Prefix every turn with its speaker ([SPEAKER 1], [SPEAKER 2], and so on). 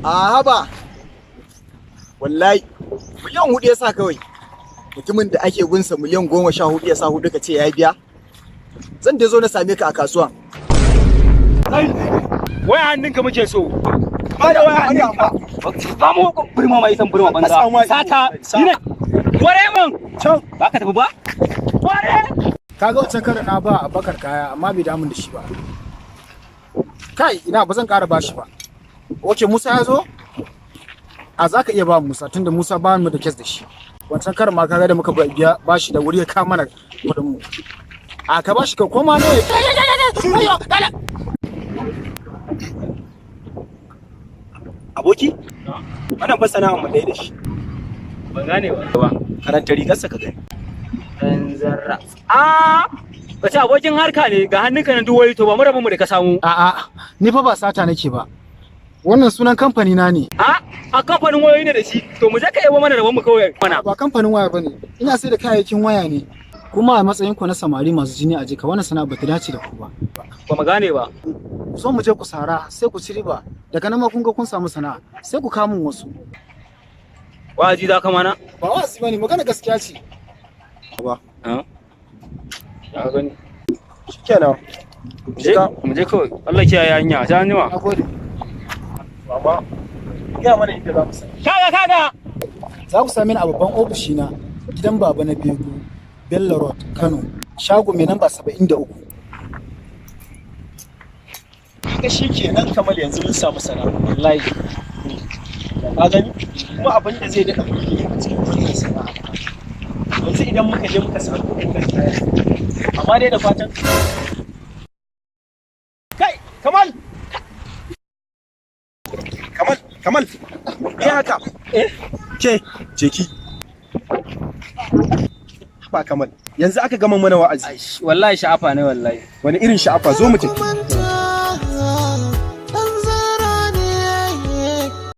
[SPEAKER 1] A haba. Wallahi miliyan 4 ya sa kawai. Mutumin da ake gunsa miliyan 14 ya sa hudu ka ce ya biya. Zan da zo na same ka a kasuwa.
[SPEAKER 2] Waya hannunka muke so.
[SPEAKER 1] Ba da waya hannunka.
[SPEAKER 2] Ba mu burma mai san burma banza. Sata. Ni ware mun.
[SPEAKER 1] Can
[SPEAKER 2] ba ka tafi ba? Ware.
[SPEAKER 3] Kaga wancan karin na ba Abakar kaya amma bai damun da shi ba. Kai ina ba zan ƙara bashi ba. Oke Musa ya zo? A za ka iya ba Musa tunda Musa ba mu da kes da shi. Wancan karin ma kaga da muka biya bashi da wuri ya kama mana kuɗin mu. A ka bashi ka koma ne.
[SPEAKER 1] aboki? Wannan fa sana'a mu ɗaya da shi.
[SPEAKER 2] Ban gane ba.
[SPEAKER 1] Karanta rigarsa ka gani.
[SPEAKER 2] Dan zarra. Wace abokin harka ne ga hannunka na duwayi to ba mu rabu mu da ka samu.
[SPEAKER 3] A'a, ni fa ba sata nake ba. Wannan sunan kamfani na ne.
[SPEAKER 2] A kamfanin wayoyi ne da shi. To mu je ka yabo mana rabon mu kawai mana.
[SPEAKER 3] Ba kamfanin waya bane. Ina sai da kayayyakin waya ne. Kuma a matsayin ku na samari masu jini a jika wannan sana'a ba ta dace da ku ba.
[SPEAKER 2] Ba mu gane ba.
[SPEAKER 3] So mu je ku sara sai ku ci riba. Daga nan ma kun ga kun samu sana'a sai ku kawo mun wasu.
[SPEAKER 2] Waji za ka mana?
[SPEAKER 3] Ba wasi bane magana gaskiya ce.
[SPEAKER 1] Ba.
[SPEAKER 2] Ya gani.
[SPEAKER 1] Shikenan.
[SPEAKER 2] Mu je kawai. Allah kiyaye hanya. Sai anjima.
[SPEAKER 3] Nagode.
[SPEAKER 1] Baba. Ya mana inda za mu sani.
[SPEAKER 2] Kaga.
[SPEAKER 3] Za ku same ni a babban ofishi na gidan baba na Bego, Bello Road, Kano. Shago mai namba 73.
[SPEAKER 1] Kaga shikenan Kamal yanzu mun samu sana'a.
[SPEAKER 2] Wallahi.
[SPEAKER 1] Ka gani? Kuma abin da zai daɗa kuɗi a cikin wannan sana'a. Yanzu idan muka je muka samu kuɗin kaya. Amma dai da fatan kai Kamal Kamal me haka ke ki ba Kamal yanzu aka gama mana wa'azi
[SPEAKER 2] Wallahi sha'afa ne wallahi.
[SPEAKER 1] wani irin sha'afa zo mu tafi